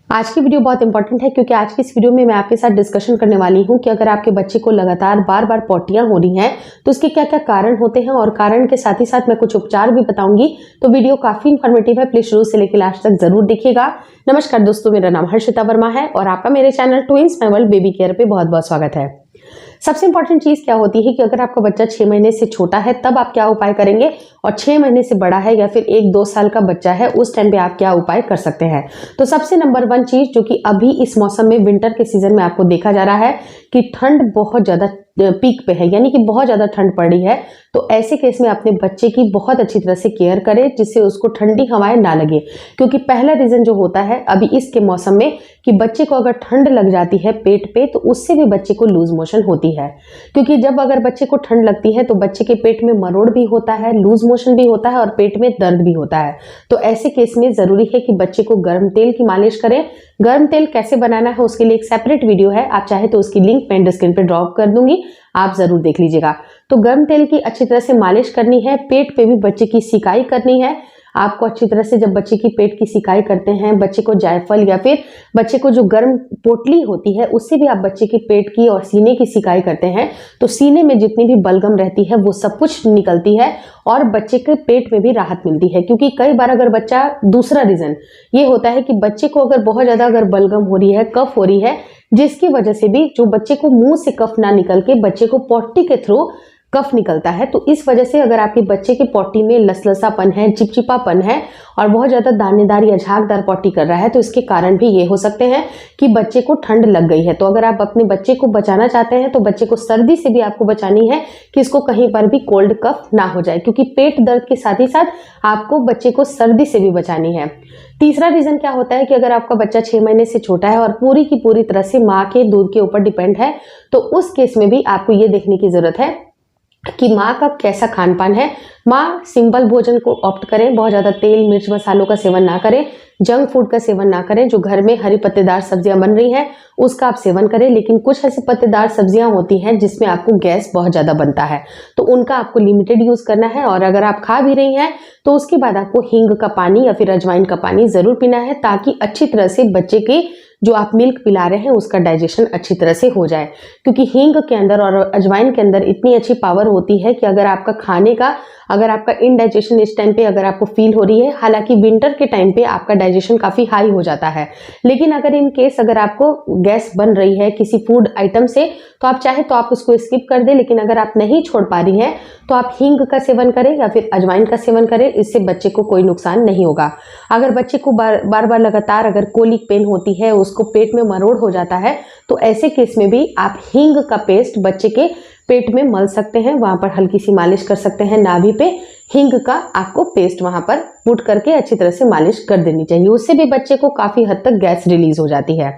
आज की वीडियो बहुत इंपॉर्टेंट है क्योंकि आज की इस वीडियो में मैं आपके साथ डिस्कशन करने वाली हूं कि अगर आपके बच्चे को लगातार बार बार पॉटियां हो रही हैं तो उसके क्या क्या कारण होते हैं और कारण के साथ ही साथ मैं कुछ उपचार भी बताऊंगी। तो वीडियो काफी इंफॉर्मेटिव है, प्लीज शुरू से लेकर लास्ट तक जरूर देखिएगा। नमस्कार दोस्तों, मेरा नाम हर्षिता वर्मा है और आपका मेरे channel twins my world baby care पे बहुत बहुत स्वागत है। सबसे इंपॉर्टेंट चीज क्या होती है कि अगर आपका बच्चा 6 महीने से छोटा है तब आप क्या उपाय करेंगे, और 6 महीने से बड़ा है या फिर 1-2 साल का बच्चा है उस टाइम पे आप क्या उपाय कर सकते हैं। तो सबसे नंबर 1 चीज जो कि अभी इस मौसम में विंटर के सीजन में आपको देखा जा रहा है कि ठंड बहुत ज्यादा पीक पे है, यानी कि बहुत ज्यादा ठंड पड़ रही है। तो ऐसे केस में अपने बच्चे की बहुत अच्छी तरह से केयर करें जिससे उसको ठंडी हवाएं ना लगे, क्योंकि पहला रीजन जो होता है अभी इसके मौसम में कि बच्चे को अगर ठंड लग जाती है पेट पे तो उससे भी बच्चे को लूज मोशन होती है। क्योंकि जब अगर बच्चे को ठंड लगती है तो बच्चे के पेट में मरोड़ भी होता है, लूज मोशन भी होता है और पेट में दर्द भी होता है। तो ऐसे केस में जरूरी है कि बच्चे को गर्म तेल की मालिश करें। गर्म तेल कैसे बनाना है उसके लिए एक सेपरेट वीडियो है, आप चाहे तो उसकी लिंक मैं स्क्रीन पे ड्रॉप कर दूंगी, आप जरूर देख लीजिएगा। तो गर्म तेल की अच्छी तरह से मालिश करनी है, पेट पे भी बच्चे की सिकाई करनी है। आपको अच्छी तरह से जब बच्चे की पेट की सिकाई करते हैं, बच्चे को जायफल या फिर बच्चे को जो गर्म पोटली होती है उससे भी आप बच्चे की पेट की और सीने की सिकाई करते हैं तो सीने में जितनी भी बलगम रहती है वो सब कुछ निकलती है और बच्चे के पेट में भी राहत मिलती है। क्योंकि कई बार अगर बच्चा, दूसरा रीजन ये होता है कि बच्चे को अगर बहुत ज्यादा अगर बलगम हो रही है, कफ हो रही है, जिसकी वजह से भी जो बच्चे को मुंह से कफ ना निकल के बच्चे को पॉटी के थ्रू कफ निकलता है। तो इस वजह से अगर आपके बच्चे की पॉटी में लसलसापन है, चिपचिपापन है और बहुत ज्यादा दानेदार या झागदार पॉटी कर रहा है तो इसके कारण भी ये हो सकते हैं कि बच्चे को ठंड लग गई है। तो अगर आप अपने बच्चे को बचाना चाहते हैं तो बच्चे को सर्दी से भी आपको बचानी है कि इसको कहीं पर भी कोल्ड कफ ना हो जाए, क्योंकि पेट दर्द के साथ ही साथ आपको बच्चे को सर्दी से भी बचानी है। तीसरा रीजन क्या होता है कि अगर आपका बच्चा 6 महीने से छोटा है और पूरी की पूरी तरह से माँ के दूध के ऊपर डिपेंड है तो उस केस में भी आपको ये देखने की जरूरत है कि माँ का कैसा खान पान है। माँ सिंपल भोजन को ऑप्ट करें, बहुत ज्यादा तेल मिर्च मसालों का सेवन ना करें, जंक फूड का सेवन ना करें। जो घर में हरी पत्तेदार सब्जियां बन रही हैं उसका आप सेवन करें, लेकिन कुछ ऐसी पत्तेदार सब्जियां होती हैं जिसमें आपको गैस बहुत ज्यादा बनता है तो उनका आपको लिमिटेड यूज करना है। और अगर आप खा भी रही हैं तो उसके बाद आपको हींग का पानी या फिर अजवाइन का पानी जरूर पीना है ताकि अच्छी तरह से बच्चे के जो आप मिल्क पिला रहे हैं उसका डाइजेशन अच्छी तरह से हो जाए। क्योंकि हींग के अंदर और अजवाइन के अंदर इतनी अच्छी पावर होती है कि अगर आपका खाने का, अगर आपका इनडाइजेशन इस टाइम पे अगर आपको फील हो रही है, हालांकि विंटर के टाइम पे आपका डाइजेशन काफी हाई हो जाता है, लेकिन अगर इन केस अगर आपको गैस बन रही है किसी फूड आइटम से तो आप चाहे तो आप उसको स्किप कर दें, लेकिन अगर आप नहीं छोड़ पा रही हैं तो आप हींग का सेवन करें या फिर अजवाइन का सेवन करें, इससे बच्चे को कोई नुकसान नहीं होगा। अगर बच्चे को बार बार लगातार अगर कोलिक पेन होती है, उसको पेट में मरोड़ हो जाता है तो ऐसे केस में भी आप हींग का पेस्ट बच्चे के पेट में मल सकते हैं, वहां पर हल्की सी मालिश कर सकते हैं। नाभि पे हींग का आपको पेस्ट वहां पर पुट करके अच्छी तरह से मालिश कर देनी चाहिए, उससे भी बच्चे को काफी हद तक गैस रिलीज हो जाती है।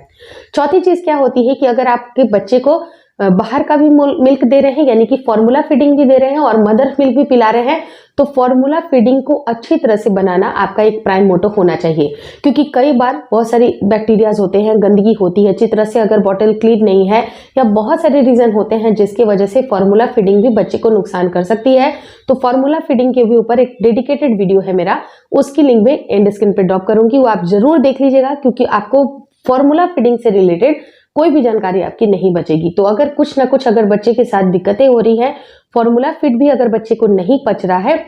चौथी चीज क्या होती है कि अगर आपके बच्चे को बाहर का भी मिल्क दे रहे हैं, यानी कि फॉर्मूला फीडिंग भी दे रहे हैं और मदर मिल्क भी पिला रहे हैं, तो फॉर्मूला फीडिंग को अच्छी तरह से बनाना आपका एक प्राइम मोटो होना चाहिए। क्योंकि कई बार बहुत सारी बैक्टीरियाज होते हैं, गंदगी होती है, अच्छी तरह से अगर बॉटल क्लीन नहीं है या बहुत सारे रीजन होते हैं जिसकी वजह से फॉर्मूला फीडिंग भी बच्चे को नुकसान कर सकती है। तो फॉर्मूला फीडिंग के भी ऊपर एक डेडिकेटेड वीडियो है मेरा, उसकी लिंक में एंड स्क्रीन पे ड्रॉप करूंगी, वो आप जरूर देख लीजिएगा क्योंकि आपको फॉर्मूला फीडिंग से रिलेटेड कोई भी जानकारी आपकी नहीं बचेगी। तो अगर कुछ ना कुछ अगर बच्चे के साथ दिक्कतें हो रही हैं, फॉर्मूला फीड भी अगर बच्चे को नहीं पच रहा है,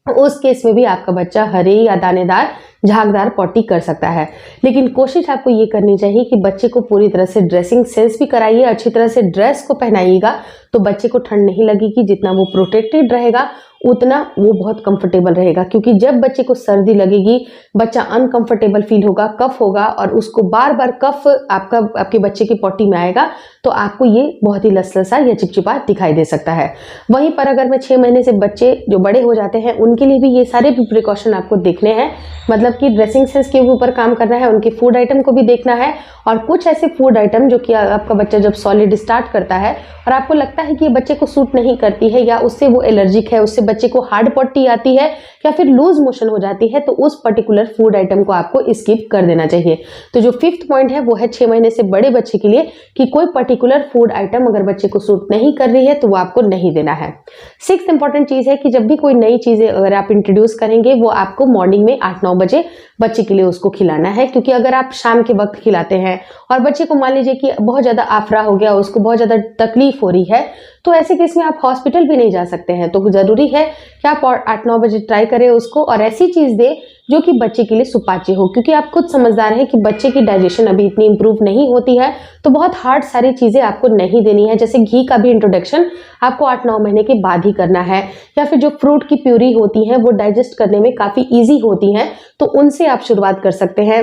उस केस में भी आपका बच्चा हरे या दानेदार झागदार पॉटी कर सकता है। लेकिन कोशिश आपको ये करनी चाहिए कि बच्चे को पूरी तरह से ड्रेसिंग सेंस भी कराइए, अच्छी तरह से ड्रेस को पहनाइएगा तो बच्चे को ठंड नहीं लगेगी। जितना वो प्रोटेक्टेड रहेगा उतना वो बहुत कंफर्टेबल रहेगा, क्योंकि जब बच्चे को सर्दी लगेगी, बच्चा अनकंफर्टेबल फील होगा, कफ होगा और उसको बार बार कफ आपके बच्चे की पॉटी में आएगा तो आपको ये बहुत ही लसलसा या चिपचिपा दिखाई दे सकता है। वहीं पर अगर मैं 6 महीने से बच्चे जो बड़े हो जाते हैं उनके लिए भी ये सारे भी प्रिकॉशन आपको देखने हैं, मतलब कि ड्रेसिंग सेंस के ऊपर काम करना है, उनके फूड आइटम को भी देखना है। और कुछ ऐसे फूड आइटम जो कि आपका बच्चा जब सॉलिड स्टार्ट करता है और आपको लगता है कि ये बच्चे को सूट नहीं करती है या उससे वो एलर्जिक है, उससे बच्चे को हार्ड पॉटी आती है या फिर लूज मोशन हो जाती है, तो उस पर्टिकुलर फूड आइटम को आपको स्किप कर देना चाहिए। तो जो 5th पॉइंट है वो है 6 महीने से बड़े बच्चे के लिए कि कोई पर्टिकुलर फूड आइटम अगर बच्चे को सूट नहीं कर रही है तो वो आपको नहीं देना है। 6th इंपॉर्टेंट चीज है कि जब भी कोई नई चीजें अगर आप इंट्रोड्यूस करेंगे वो आपको मॉर्निंग में 8-9 बजे बच्चे के लिए उसको खिलाना है, क्योंकि अगर आप शाम के वक्त खिलाते हैं और बच्चे को मान लीजिए कि बहुत ज्यादा आफरा हो गया, उसको बहुत ज्यादा तकलीफ हो रही है, तो ऐसे केस में आप हॉस्पिटल भी नहीं जा सकते हैं। तो जरूरी है कि आप 8-9 बजे ट्राई करें उसको और ऐसी चीज दे जो कि बच्चे के लिए सुपाच्य हो, क्योंकि आप खुद समझदार हैं कि बच्चे की डाइजेशन अभी इतनी इंप्रूव नहीं होती है, तो बहुत हार्ड सारी चीजें आपको नहीं देनी है। जैसे घी का भी इंट्रोडक्शन आपको 8-9 महीने के बाद ही करना है, या फिर जो फ्रूट की प्यूरी होती है वो डाइजेस्ट करने में काफी ईजी होती है, तो उनसे आप शुरुआत कर सकते हैं।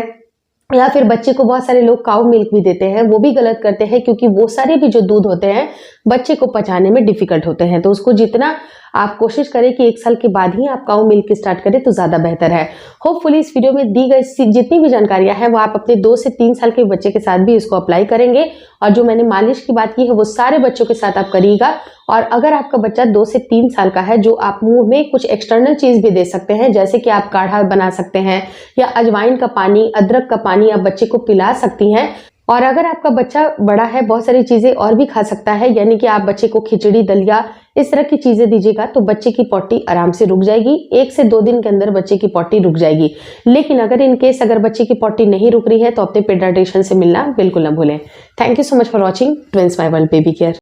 या फिर बच्चे को बहुत सारे लोग काऊ मिल्क भी देते हैं, वो भी गलत करते हैं, क्योंकि वो सारे भी जो दूध होते हैं बच्चे को पचाने में डिफिकल्ट होते हैं। तो उसको जितना आप कोशिश करें कि 1 साल के बाद ही आप काऊ मिल्क स्टार्ट करें तो ज्यादा बेहतर है। होपफुली इस वीडियो में दी गई जितनी भी जानकारियां हैं वो आप अपने 2 से 3 साल के बच्चे के साथ भी इसको अप्लाई करेंगे, और जो मैंने मालिश की बात की है वो सारे बच्चों के साथ आप करिएगा। और अगर आपका बच्चा 2 से 3 साल का है, जो आप मुंह में कुछ एक्सटर्नल चीज भी दे सकते हैं, जैसे कि आप काढ़ा बना सकते हैं या अजवाइन का पानी, अदरक का पानी आप बच्चे को पिला सकती हैं। और अगर आपका बच्चा बड़ा है, बहुत सारी चीजें और भी खा सकता है, यानी कि आप बच्चे को खिचड़ी, दलिया इस तरह की चीजें दीजिएगा तो बच्चे की पॉटी आराम से रुक जाएगी। 1 से 2 दिन के अंदर बच्चे की पॉटी रुक जाएगी। लेकिन अगर इन केस अगर बच्चे की पॉटी नहीं रुक रही है तो अपने पेडियाट्रिशियन से मिलना बिल्कुल ना भूलें। Thank you so much for watching twins my world baby care.